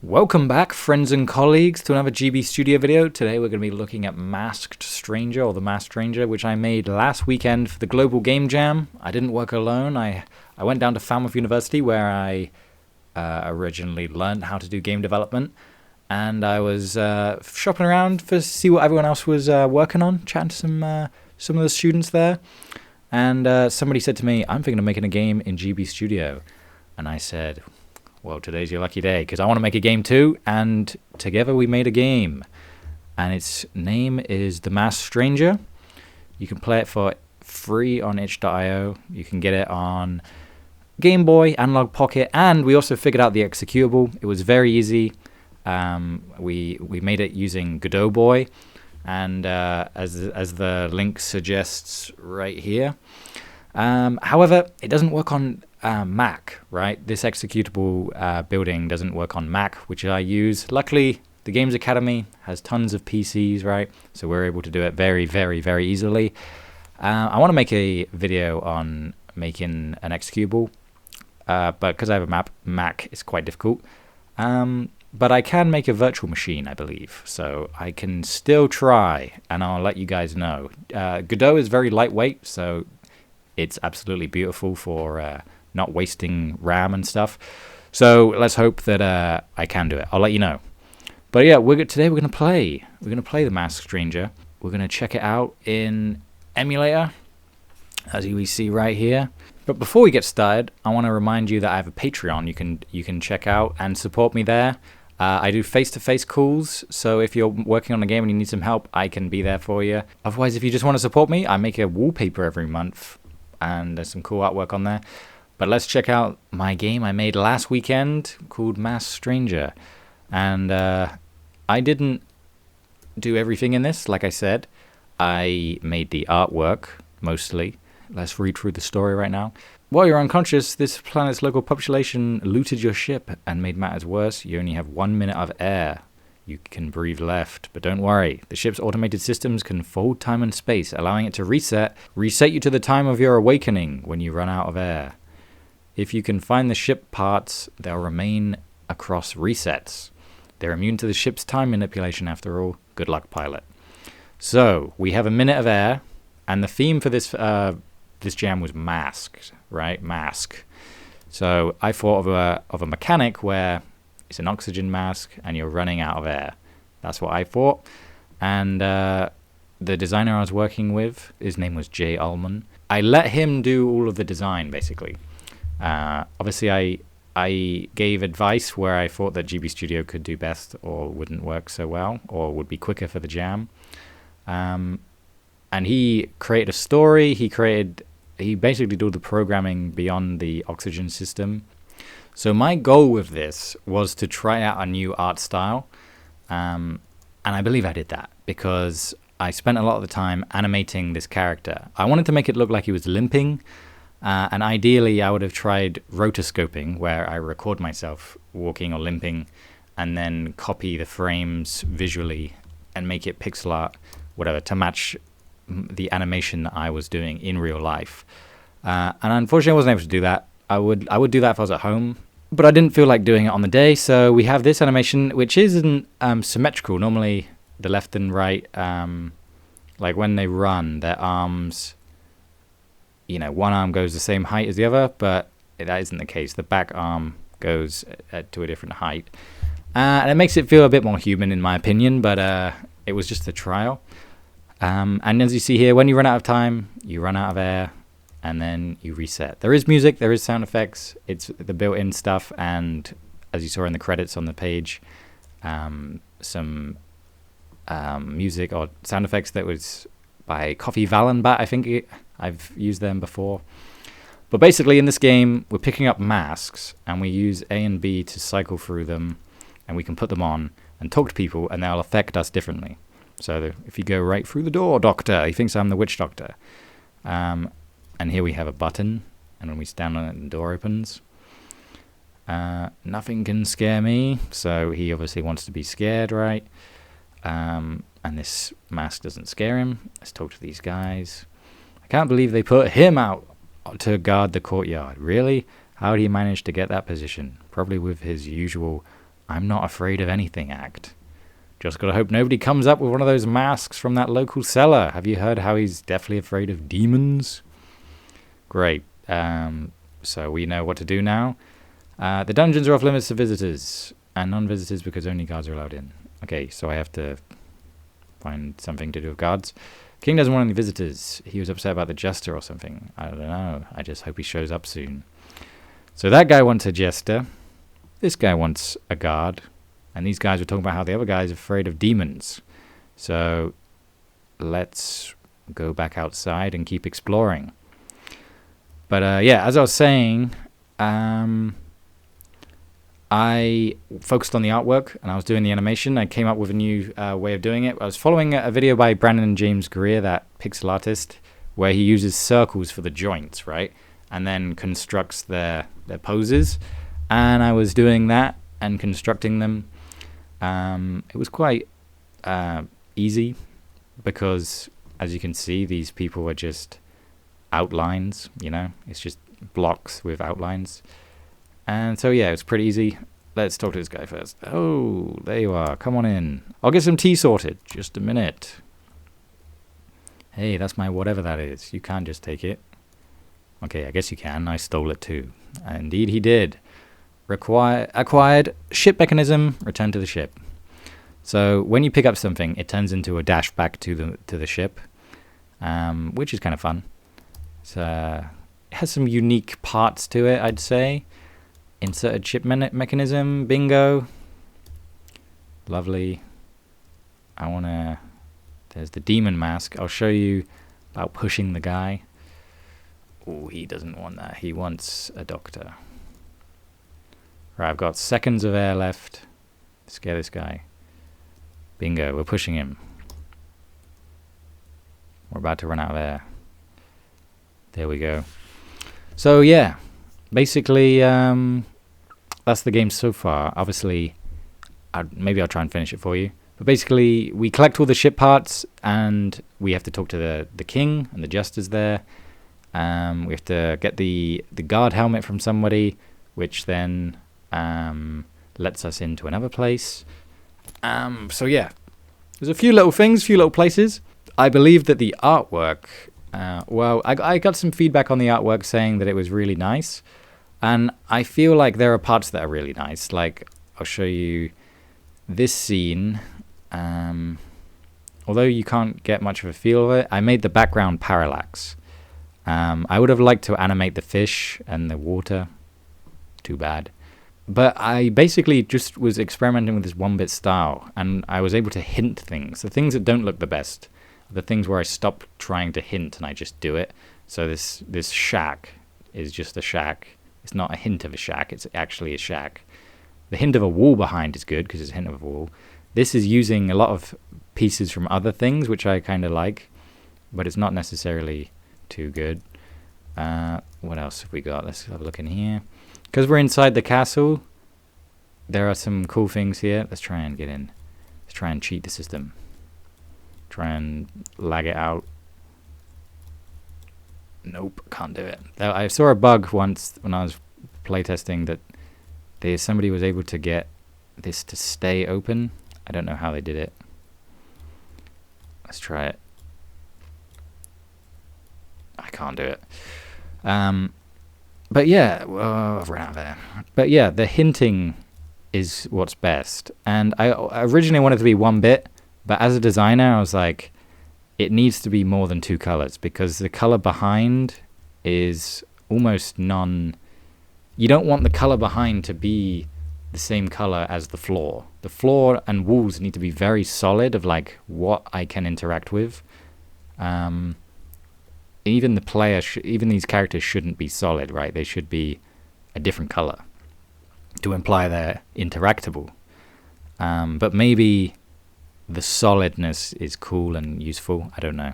Welcome back, friends and colleagues, to another GB Studio video. Today we're going to be looking at Masked Stranger, or the Masked Stranger, which I made last weekend for the Global Game Jam. I didn't work alone. I went down to Falmouth University, where I originally learned how to do game development. And I was shopping around to see what everyone else was working on, chatting to some of the students there. And somebody said to me, I'm thinking of making a game in GB Studio. And I said, well, today's your lucky day, because I want to make a game too, and together we made a game. And its name is The Masked Stranger. You can play it for free on itch.io. You can get it on Game Boy, Analog Pocket, and we also figured out the executable. It was very easy. We made it using Godot Boy, and as the link suggests right here. However, it doesn't work on Mac, right? This executable building doesn't work on Mac, which I use. Luckily, the Games Academy has tons of PCs, right? So we're able to do it very, very, very easily. I want to make a video on making an executable, but because I have a Mac, it's quite difficult. But I can make a virtual machine, I believe. So I can still try, and I'll let you guys know. Godot is very lightweight, so it's absolutely beautiful for not wasting RAM and stuff. So let's hope that I can do it. I'll let you know. But yeah, today we're gonna play. We're gonna play The Masked Stranger. We're gonna check it out in emulator, as we see right here. But before we get started, I want to remind you that I have a Patreon. You can check out and support me there. I do face-to-face calls, so if you're working on a game and you need some help, I can be there for you. Otherwise, if you just want to support me, I make a wallpaper every month, and there's some cool artwork on there. But let's check out my game I made last weekend called Masked Stranger. And I didn't do everything in this, like I said. I made the artwork, mostly. Let's read through the story right now. While you're unconscious, this planet's local population looted your ship and made matters worse. You only have 1 minute of air. You can breathe left, but don't worry. The ship's automated systems can fold time and space, allowing it to reset you to the time of your awakening when you run out of air. If you can find the ship parts, they'll remain across resets. They're immune to the ship's time manipulation after all. Good luck, pilot. So, we have 1 minute of air, and the theme for this jam was masked, right? Mask. So, I thought of a mechanic where it's an oxygen mask and you're running out of air. That's what I thought. And the designer I was working with, his name was Jay Ullman. I let him do all of the design, basically. Obviously, I gave advice where I thought that GB Studio could do best or wouldn't work so well or would be quicker for the jam. And he created a story. He basically did all the programming beyond the oxygen system. So my goal with this was to try out a new art style. And I believe I did that because I spent a lot of the time animating this character. I wanted to make it look like he was limping. And ideally, I would have tried rotoscoping, where I record myself walking or limping and then copy the frames visually and make it pixel art, whatever, to match the animation that I was doing in real life. And unfortunately, I wasn't able to do that. I would do that if I was at home, but I didn't feel like doing it on the day. So we have this animation, which isn't symmetrical. Normally, the left and right, like when they run, their arms, one arm goes the same height as the other, but that isn't the case. The back arm goes to a different height. And it makes it feel a bit more human, in my opinion, but it was just a trial. And as you see here, when you run out of time, you run out of air, and then you reset. There is music, there is sound effects, it's the built-in stuff, and as you saw in the credits on the page, some music or sound effects that was by Coffee Valenbat, I think I've used them before. But basically in this game, we're picking up masks, and we use A and B to cycle through them, and we can put them on and talk to people, and they'll affect us differently. So if you go right through the door, doctor, he thinks I'm the witch doctor. And here we have a button, and when we stand on it, the door opens. Nothing can scare me, so he obviously wants to be scared, right? And this mask doesn't scare him. Let's talk to these guys. I can't believe they put him out to guard the courtyard. Really? How did he manage to get that position? Probably with his usual I'm not afraid of anything act. Just gotta hope nobody comes up with one of those masks from that local cellar. Have you heard how he's deathly afraid of demons? Great. So we know what to do now. The dungeons are off limits to visitors, and non-visitors because only guards are allowed in. Okay, so I have to find something to do with guards. King doesn't want any visitors. He was upset about the jester or something. I don't know. I just hope he shows up soon. So that guy wants a jester. This guy wants a guard. And these guys were talking about how the other guy's afraid of demons. So let's go back outside and keep exploring. But yeah, as I was saying, I focused on the artwork and I was doing the animation. I came up with a new way of doing it. I was following a video by Brandon James Greer, that pixel artist, where he uses circles for the joints, right? And then constructs their poses. And I was doing that and constructing them. It was quite easy because, as you can see, these people are just outlines, you know? It's just blocks with outlines. And so, yeah, it's pretty easy. Let's talk to this guy first. Oh, there you are. Come on in. I'll get some tea sorted. Just a minute. Hey, that's my whatever that is. You can't just take it. Okay, I guess you can. I stole it too. Indeed, he did. Acquired ship mechanism. Return to the ship. So when you pick up something, it turns into a dash back to the ship, which is kind of fun. So it has some unique parts to it, I'd say. Inserted ship mechanism. Bingo. Lovely. There's the demon mask. I'll show you about pushing the guy. Oh, he doesn't want that. He wants a doctor. Right, I've got seconds of air left. Scare this guy. Bingo, we're pushing him. We're about to run out of air. There we go. So, yeah. Basically, that's the game so far. Obviously, maybe I'll try and finish it for you. But basically, we collect all the ship parts, and we have to talk to the king and the jesters there. We have to get the guard helmet from somebody, which then lets us into another place. So yeah, there's a few little things, few little places. I believe that the artwork, I got some feedback on the artwork saying that it was really nice. And I feel like there are parts that are really nice. Like, I'll show you this scene. Although you can't get much of a feel of it, I made the background parallax. I would have liked to animate the fish and the water. Too bad. But I basically just was experimenting with this one-bit style, and I was able to hint things. The things that don't look the best are the things where I stop trying to hint and I just do it. So this shack is just a shack. It's not a hint of a shack, it's actually a shack. The hint of a wall behind is good because it's a hint of a wall. This is using a lot of pieces from other things, which I kind of like, but it's not necessarily too good. What else have we got? Let's have a look in here. Because we're inside the castle, there are some cool things here. Let's try and get in. Let's try and cheat the system. Try and lag it out. Nope, can't do it. I saw a bug once when I was playtesting that somebody was able to get this to stay open. I don't know how they did it. Let's try it. I can't do it. But yeah, I've run out of there. But yeah, the hinting is what's best. And I originally wanted it to be one bit, but as a designer, I was like, it needs to be more than two colors because the color behind is almost none. You don't want the color behind to be the same color as the floor. The floor and walls need to be very solid of like what I can interact with. Even the player, even these characters shouldn't be solid, right? They should be a different color to imply they're interactable. But maybe the solidness is cool and useful. I don't know.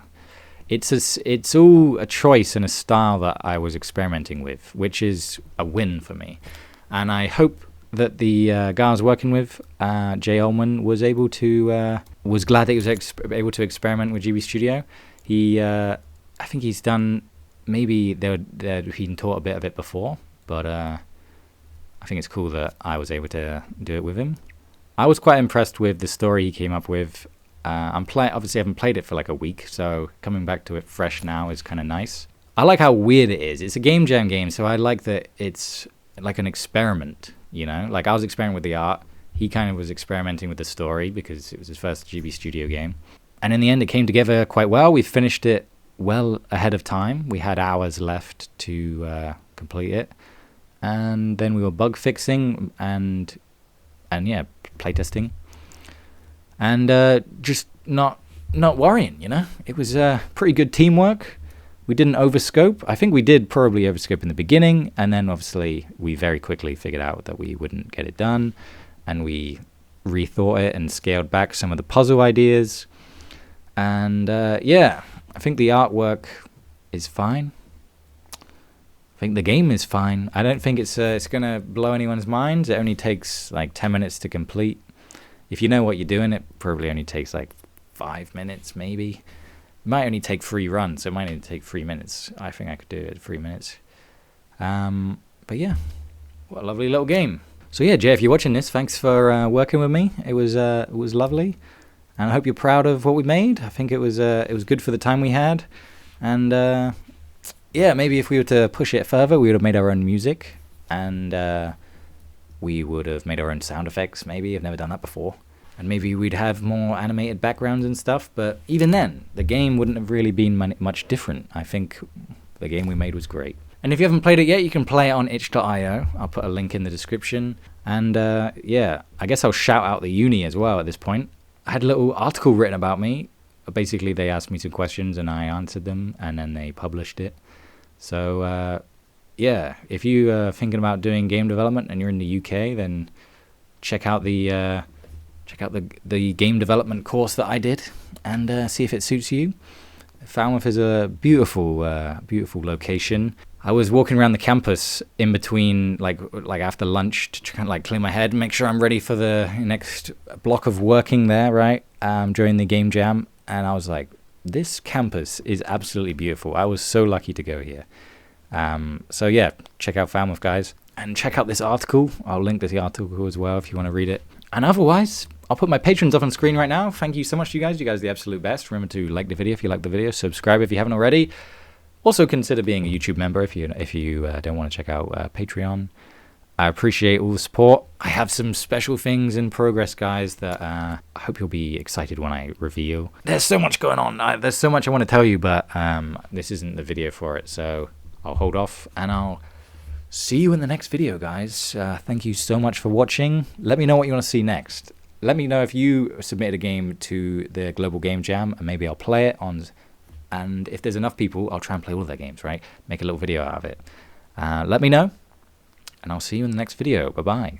It's all a choice and a style that I was experimenting with, which is a win for me. And I hope that the guy I was working with, Jay Ullman, was glad that he was able to experiment with GB Studio. I think he's done, maybe he'd taught a bit of it before, but I think it's cool that I was able to do it with him. I was quite impressed with the story he came up with. Obviously I haven't played it for like a week, so coming back to it fresh now is kind of nice. I like how weird it is. It's a game jam game, so I like that it's like an experiment, you know? Like I was experimenting with the art. He kind of was experimenting with the story because it was his first GB Studio game. And in the end, it came together quite well. We finished it well ahead of time. We had hours left to complete it. And then we were bug fixing and yeah, playtesting. And just not worrying, you know? It was pretty good teamwork. We didn't overscope. I think we did probably overscope in the beginning, and then obviously we very quickly figured out that we wouldn't get it done, and we rethought it and scaled back some of the puzzle ideas. And yeah, I think the artwork is fine. I think the game is fine. I don't think it's gonna blow anyone's minds. It only takes like 10 minutes to complete. If you know what you're doing, it probably only takes like 5 minutes, maybe. It might only take 3 runs, so it might only take 3 minutes. I think I could do it in 3 minutes. But yeah, what a lovely little game. So yeah, Jay, if you're watching this, thanks for working with me. It was lovely, and I hope you're proud of what we made. I think it was good for the time we had, and yeah, maybe if we were to push it further, we would have made our own music, and we would have made our own sound effects, maybe. I've never done that before. And maybe we'd have more animated backgrounds and stuff, but even then, the game wouldn't have really been much different. I think the game we made was great. And if you haven't played it yet, you can play it on itch.io. I'll put a link in the description. And yeah, I guess I'll shout out the uni as well at this point. I had a little article written about me. Basically, they asked me some questions and I answered them, and then they published it. So yeah, if you are thinking about doing game development and you're in the UK, then check out the game development course that I did, and see if it suits you. Falmouth is a beautiful location. I was walking around the campus in between, like after lunch, to kind of like clear my head and make sure I'm ready for the next block of working there, right? During the game jam, and I was like, this campus is absolutely beautiful. I was so lucky to go here. So yeah, check out Falmouth, guys, and check out this article. I'll link this article as well if you want to read it. And otherwise, I'll put my patrons up on screen right now. Thank you so much to you guys. You guys are the absolute best. Remember to like the video if you like the video. Subscribe if you haven't already. Also consider being a YouTube member if you don't want to check out Patreon. I appreciate all the support. I have some special things in progress, guys, that I hope you'll be excited when I reveal. There's so much going on. There's so much I want to tell you, but this isn't the video for it. So I'll hold off, and I'll see you in the next video, guys. Thank you so much for watching. Let me know what you want to see next. Let me know if you submitted a game to the Global Game Jam, and maybe I'll play it on. And if there's enough people, I'll try and play all of their games, right? Make a little video out of it. Let me know, and I'll see you in the next video. Bye-bye.